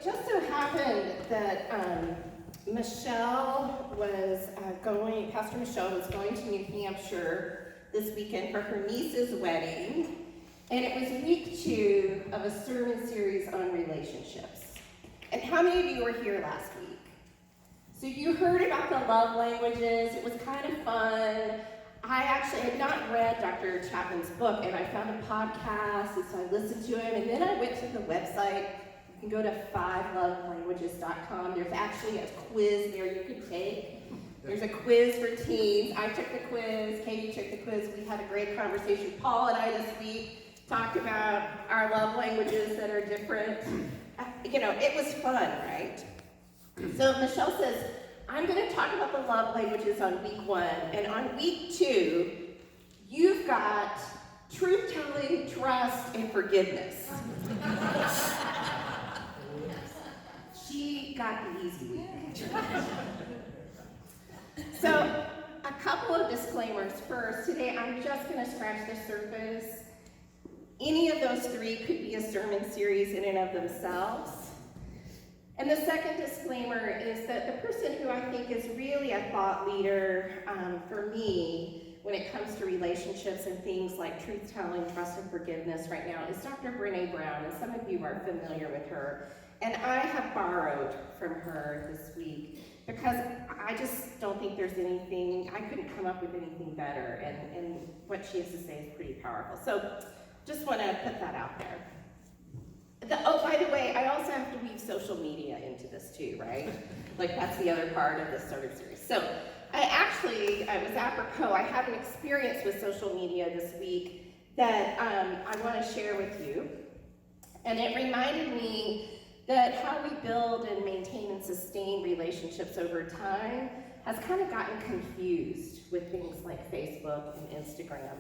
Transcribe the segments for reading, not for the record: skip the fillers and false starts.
just so happened that Pastor Michelle was going to New Hampshire this weekend for her niece's wedding, and it was week 2 of a sermon series on relationships. And how many of you were here last week? So you heard about the love languages. It was kind of fun. I actually had not read Dr. Chapman's book, and I found a podcast, and so I listened to him, and then I went to the website. You can go to 5lovelanguages.com. There's actually a quiz there you can take. There's a quiz for teens. I took the quiz. Katie took the quiz. We had a great conversation. Paul and I this week talked about our love languages that are different. It was fun, right? So Michelle says, I'm going to talk about the love languages on week 1. And on week 2, you've got truth-telling, trust, and forgiveness. She got the easy week. So, a couple of disclaimers. First, today I'm just going to scratch the surface. Any of those 3 could be a sermon series in and of themselves. And the second disclaimer is that the person who I think is really a thought leader for me when it comes to relationships and things like truth-telling, trust, and forgiveness right now is Dr. Brené Brown, and some of you are familiar with her. And I have borrowed from her this week because I just don't think there's anything, I couldn't come up with anything better, and what she has to say is pretty powerful. So just want to put that out there. By the way, I also have to weave social media into this too, right? Like that's the other part of this sort of series. So I was apropos, I had an experience with social media this week that I want to share with you. And it reminded me that how we build and maintain and sustain relationships over time has kind of gotten confused with things like Facebook and Instagram.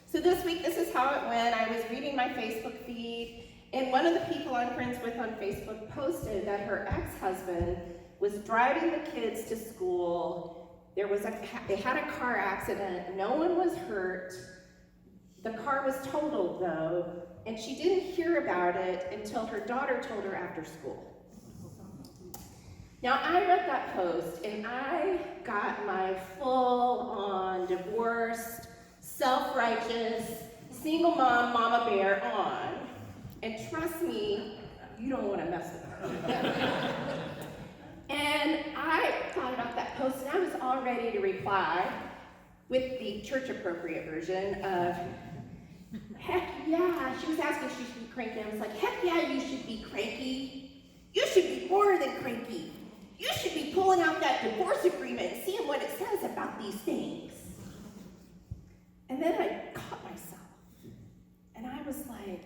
So this week, this is how it went. I was reading my Facebook feed, and one of the people I'm friends with on Facebook posted that her ex-husband was driving the kids to school. They had a car accident. No one was hurt. The car was totaled, though, and she didn't hear about it until her daughter told her after school. Now, I read that post, and I got my full-on divorced, self-righteous, single mom, mama bear on. And trust me, you don't want to mess with her. And I thought about that post, and I was all ready to reply with the church-appropriate version of, heck yeah. She was asking if she should be cranky. I was like, heck yeah, you should be cranky. You should be more than cranky. You should be pulling out that divorce agreement and seeing what it says about these things. And then I caught myself, and I was like,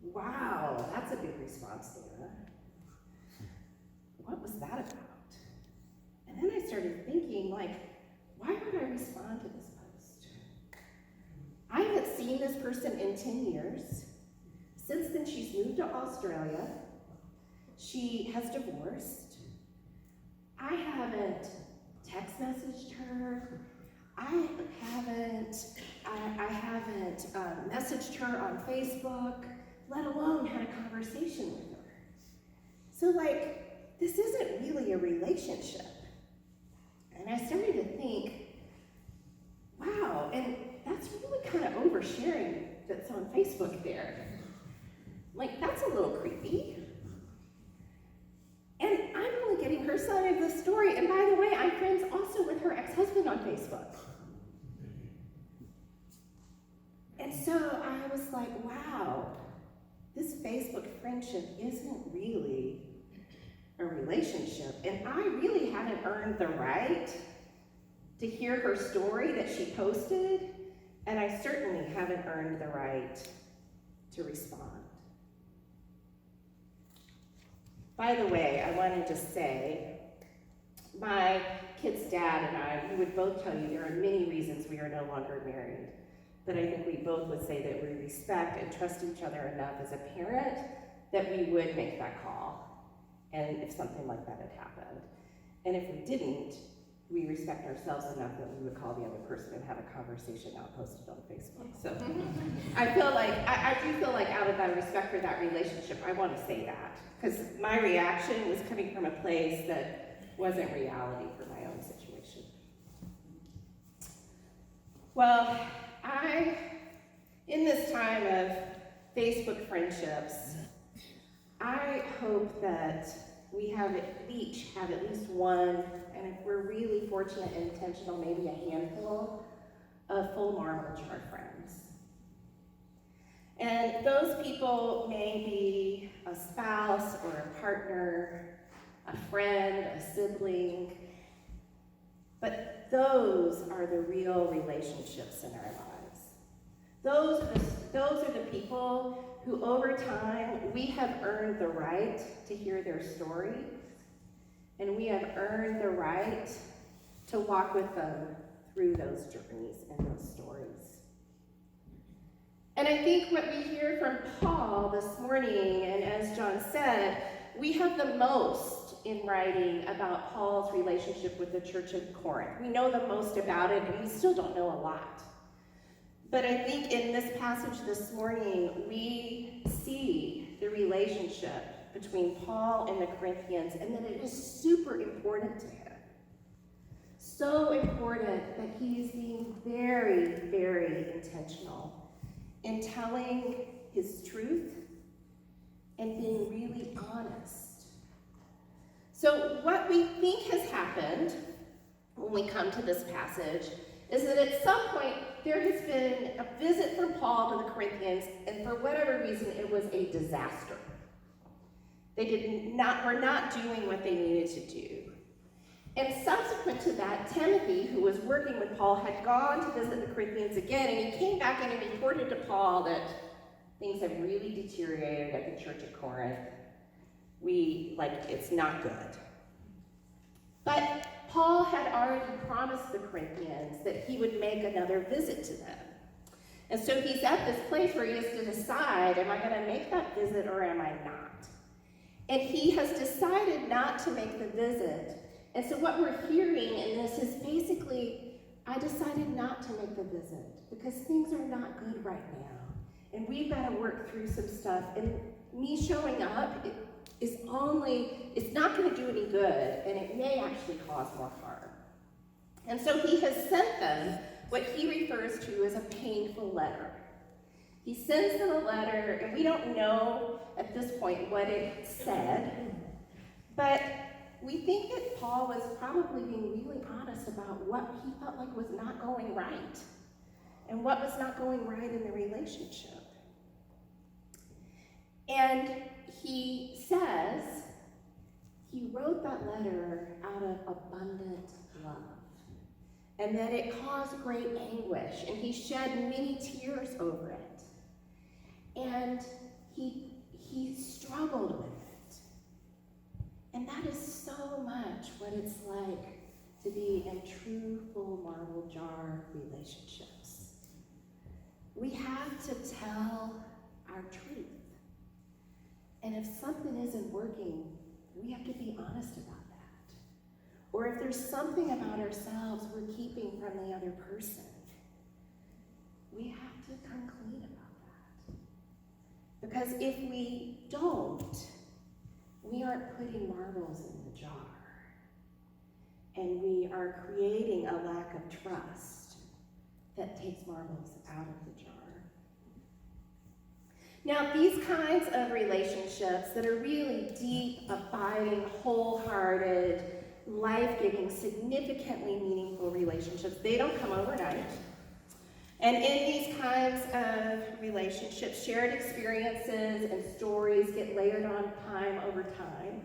wow, that's a big response, Dana. What was that about? And then I started thinking, why would I respond to this post? I haven't seen this person in 10 years. Since then, she's moved to Australia. She has divorced. I haven't text messaged her. I haven't messaged her on Facebook, let alone had a conversation with her. So this isn't really a relationship. And I started to think, wow, and that's really kind of oversharing that's on Facebook there. That's a little creepy. And I'm only getting her side of the story. And by the way, I'm friends also with her ex-husband on Facebook. And so I was like, wow, this Facebook friendship isn't really a relationship. And I really haven't earned the right to hear her story that she posted. And I certainly haven't earned the right to respond. By the way, I wanted to say, my kid's dad and I, we would both tell you there are many reasons we are no longer married. But I think we both would say that we respect and trust each other enough as a parent that we would make that call, and if something like that had happened. And if we didn't, we respect ourselves enough that we would call the other person and have a conversation, not post it on Facebook. So I feel like, I do feel like out of that respect for that relationship, I want to say that. Because my reaction was coming from a place that wasn't reality for my own situation. Well, in this time of Facebook friendships, I hope that we each have at least one, and if we're really fortunate and intentional, maybe a handful of full marble jar friends. And those people may be a spouse or a partner, a friend, a sibling, but those are the real relationships in our lives. Those are the people who over time, we have earned the right to hear their story, and we have earned the right to walk with them through those journeys and those stories. And I think what we hear from Paul this morning, and as John said, we have the most in writing about Paul's relationship with the church of Corinth. We know the most about it, and we still don't know a lot. But I think in this passage this morning, we see the relationship between Paul and the Corinthians, and that it is super important to him. So important that he is being very, very intentional in telling his truth and being really honest. So what we think has happened when we come to this passage is that at some point there has been a visit from Paul to the Corinthians, and for whatever reason it was a disaster. They were not doing what they needed to do. And subsequent to that, Timothy, who was working with Paul, had gone to visit the Corinthians again, and he came back and he reported to Paul that things have really deteriorated at the church at Corinth. It's not good. But Paul had already promised the Corinthians that he would make another visit to them. And so he's at this place where he has to decide, am I going to make that visit or am I not? And he has decided not to make the visit. And so what we're hearing in this is basically, I decided not to make the visit because things are not good right now. And we've got to work through some stuff. And me showing up it's not going to do any good, and it may actually cause more harm. And so he has sent them what he refers to as a painful letter. He sends them a letter, and we don't know at this point what it said, but we think that Paul was probably being really honest about what he felt like was not going right, and what was not going right in the relationship. And he says he wrote that letter out of abundant love, and that it caused great anguish, and he shed many tears over it. And he struggled with it. And that is so much what it's like to be in true full marble jar relationships. We have to tell our truth. And if something isn't working, we have to be honest about that. Or if there's something about ourselves we're keeping from the other person, we have to come clean about that. Because if we don't, we aren't putting marbles in the jar. And we are creating a lack of trust that takes marbles out of the jar. Now, these kinds of relationships that are really deep, abiding, wholehearted, life-giving, significantly meaningful relationships, they don't come overnight. And in these kinds of relationships, shared experiences and stories get layered on time over time.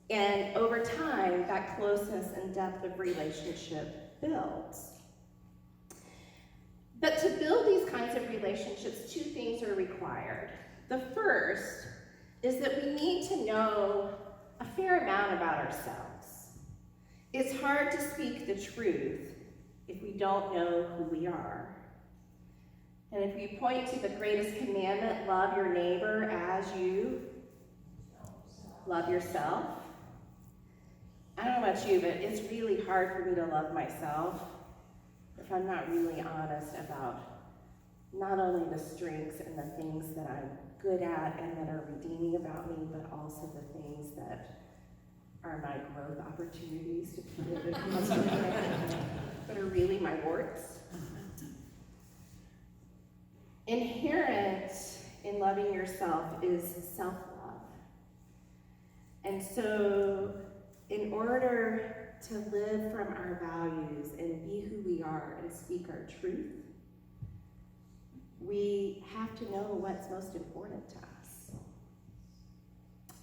And over time, that closeness and depth of relationship builds. But to build these kinds of relationships, two things are required. The first is that we need to know a fair amount about ourselves. It's hard to speak the truth if we don't know who we are. And if you point to the greatest commandment, love your neighbor as you love yourself, I don't know about you, but it's really hard for me to love myself if I'm not really honest about not only the strengths and the things that I'm good at and that are redeeming about me, but also the things that are my growth opportunities to be a good person, but are really my warts. Inherent in loving yourself is self-love. And so, in order to live from our values and be who we are and speak our truth, we have to know what's most important to us.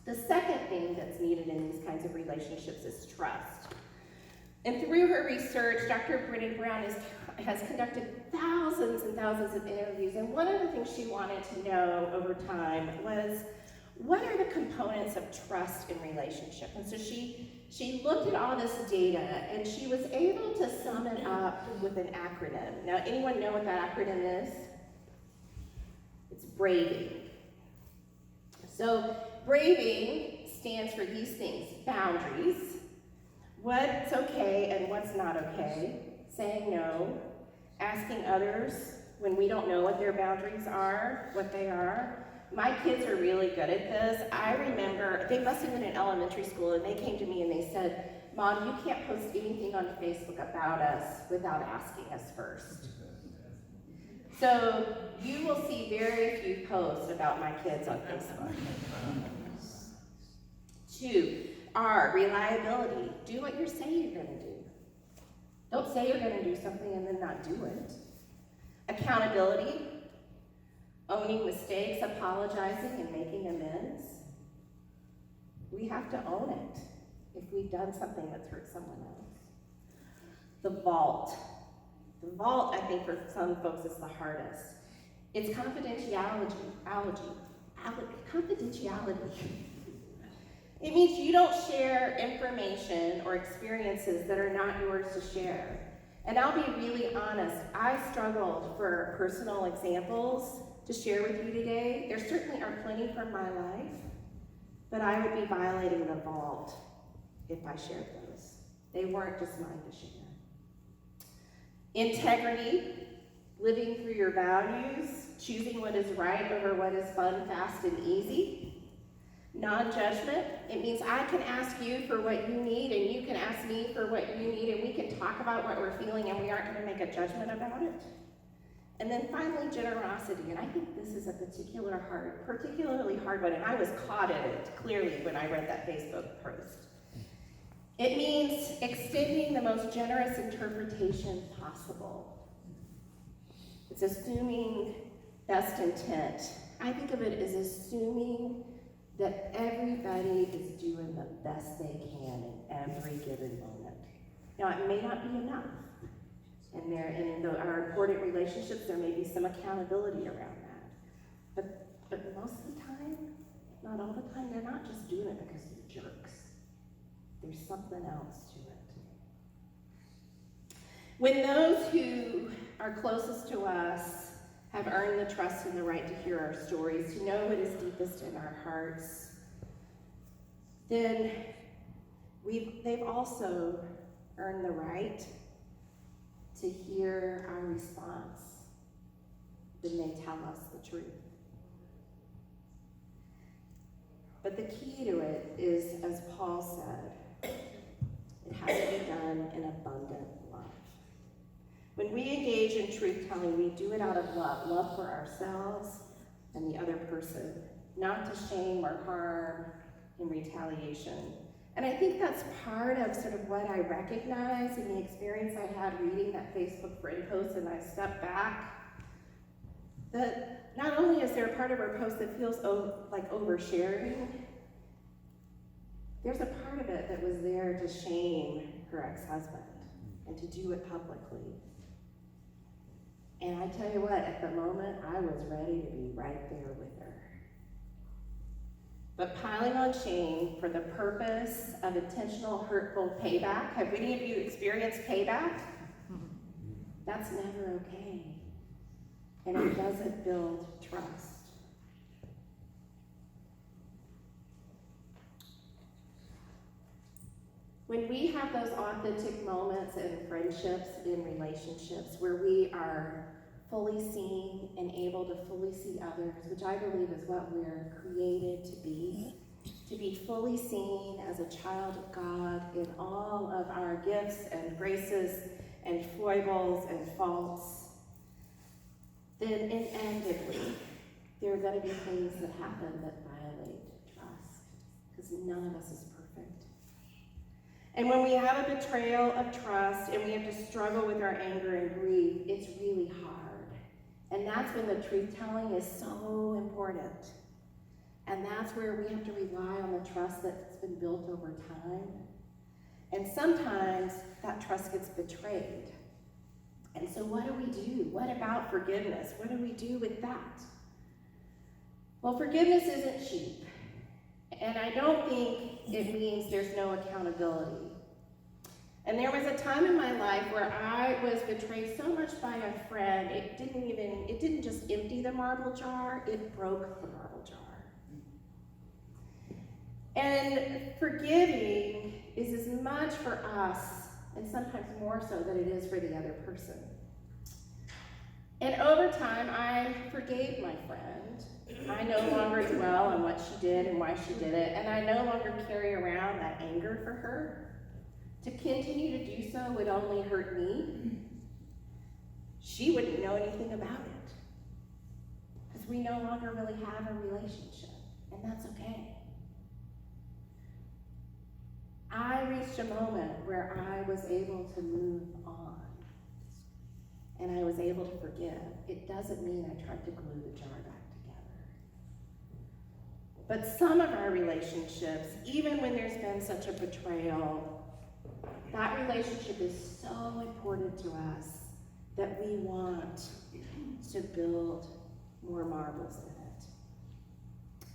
The second thing that's needed in these kinds of relationships is trust. And through her research, Dr. Brene Brown has conducted thousands and thousands of interviews, and one of the things she wanted to know over time was, what are the components of trust in relationship? And so she looked at all this data, and she was able to sum it up with an acronym. Now, anyone know what that acronym is? It's braving. So braving stands for these things: boundaries, what's okay and what's not okay, saying no, asking others when we don't know what their boundaries are, what they are. My kids are really good at this. I remember, they must have been in elementary school, and they came to me and they said, "Mom, you can't post anything on Facebook about us without asking us first." So you will see very few posts about my kids on Facebook. 2, R, reliability. Do what you're saying you're going to do. Don't say you're going to do something and then not do it. Accountability, owning mistakes, apologizing, and making amends. We have to own it if we've done something that's hurt someone else. The vault. The vault, I think, for some folks is the hardest. It's confidentiality. It means you don't share information or experiences that are not yours to share. And I'll be really honest, I struggled for personal examples to share with you today. There certainly are plenty from my life, but I would be violating the vault if I shared those. They weren't just mine to share. Integrity, living through your values, choosing what is right over what is fun, fast, and easy. Non-judgment, it means I can ask you for what you need, and you can ask me for what you need, and we can talk about what we're feeling, and we aren't going to make a judgment about it. And then finally, generosity, and I think this is a particularly hard one, and I was caught in it clearly when I read that Facebook post. It means extending the most generous interpretation possible. It's assuming best intent. I think of it as assuming that everybody is doing the best they can in every given moment. Now, it may not be enough. And in our important relationships, there may be some accountability around that. But most of the time, not all the time, they're not just doing it because they're jerks. There's something else to it. When those who are closest to us have earned the trust and the right to hear our stories, to know what is deepest in our hearts, then they've also earned the right to hear our response when they tell us the truth. But the key to it is, as Paul said, it has to be done in abundant love. When we engage in truth-telling, we do it out of love for ourselves and the other person, not to shame or harm in retaliation. And I think that's part of sort of what I recognize in the experience I had reading that Facebook friend post, and I stepped back. That not only is there a part of her post that feels like oversharing, there's a part of it that was there to shame her ex-husband and to do it publicly. And I tell you what, at the moment, I was ready to be right there with her. But piling on shame for the purpose of intentional, hurtful payback. Have any of you experienced payback? That's never okay. And it doesn't build trust. When we have those authentic moments in friendships, in relationships, where we are fully seen and able to fully see others, which I believe is what we're created to be fully seen as a child of God in all of our gifts and graces and foibles and faults, then inevitably there are going to be things that happen that violate trust, because none of us is perfect. And when we have a betrayal of trust and we have to struggle with our anger and grief, it's really hard. And that's when the truth-telling is so important. And that's where we have to rely on the trust that's been built over time. And sometimes that trust gets betrayed. And so what do we do? What about forgiveness? What do we do with that? Well, forgiveness isn't cheap. And I don't think it means there's no accountability. And there was a time in my life where I was betrayed so much by a friend, it didn't just empty the marble jar, it broke the marble jar. And forgiving is as much for us, and sometimes more so than it is for the other person. And over time, I forgave my friend. I no longer dwell on what she did and why she did it, and I no longer carry around that anger for her. To continue to do so would only hurt me. She wouldn't know anything about it, because we no longer really have a relationship, and that's okay. I reached a moment where I was able to move on, and I was able to forgive. It doesn't mean I tried to glue the jar back together. But some of our relationships, even when there's been such a betrayal, that relationship is so important to us that we want to build more marbles in it.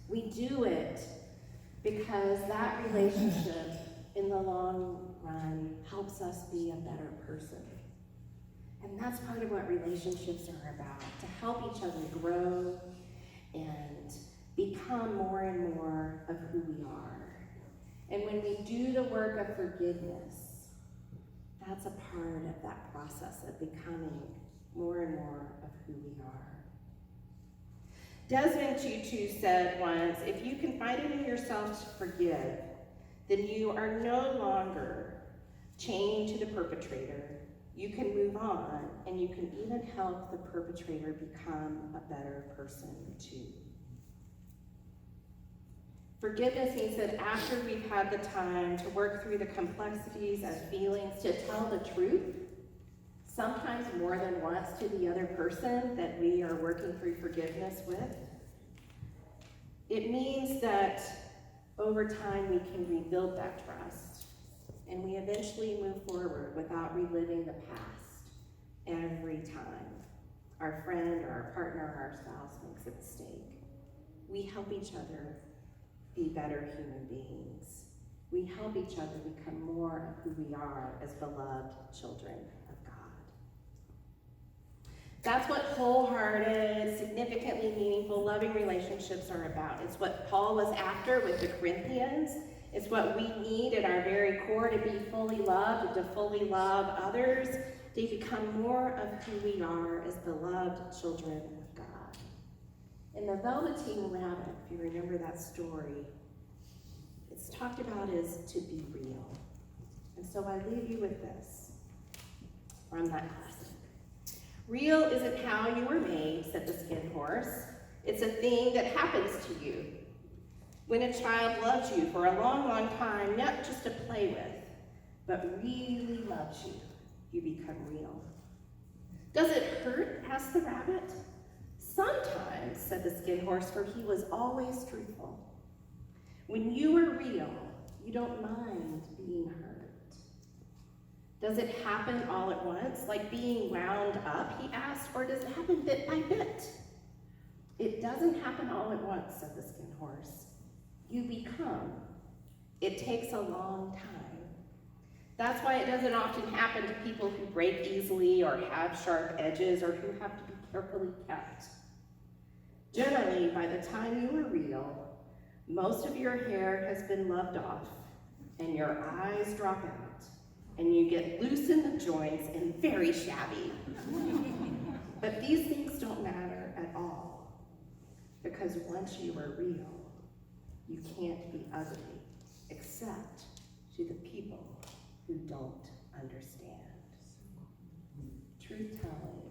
We do it because that relationship in the long run helps us be a better person. And that's part of what relationships are about, to help each other grow and become more and more of who we are. And when we do the work of forgiveness, that's a part of that process of becoming more and more of who we are. Desmond Tutu said once, if you can find it in yourself to forgive, then you are no longer chained to the perpetrator. You can move on, and you can even help the perpetrator become a better person too. Forgiveness means that after we've had the time to work through the complexities of feelings, to tell the truth, sometimes more than once to the other person that we are working through forgiveness with, it means that over time we can rebuild that trust, and we eventually move forward without reliving the past every time our friend or our partner or our spouse makes a mistake. We help each other be better human beings. We help each other become more of who we are as beloved children of God. That's what wholehearted, significantly meaningful, loving relationships are about. It's what Paul was after with the Corinthians. It's what we need at our very core to be fully loved and to fully love others, to become more of who we are as beloved children of God. In the Velveteen Rabbit, if you remember that story, it's talked about as to be real. And so I leave you with this from that classic. Real isn't how you were made, said the Skin Horse. It's a thing that happens to you. When a child loves you for a long, long time, not just to play with, but really loves you, you become real. Does it hurt? Asked the rabbit. Sometimes, said the Skin Horse, for he was always truthful. When you are real, you don't mind being hurt. Does it happen all at once, like being wound up, he asked, or does it happen bit by bit? It doesn't happen all at once, said the Skin Horse. You become. It takes a long time. That's why it doesn't often happen to people who break easily or have sharp edges or who have to be carefully kept. Generally, by the time you are real, most of your hair has been loved off, and your eyes drop out, and you get loose in the joints and very shabby. But these things don't matter at all, because once you are real, you can't be ugly, except to the people who don't understand. Truth-telling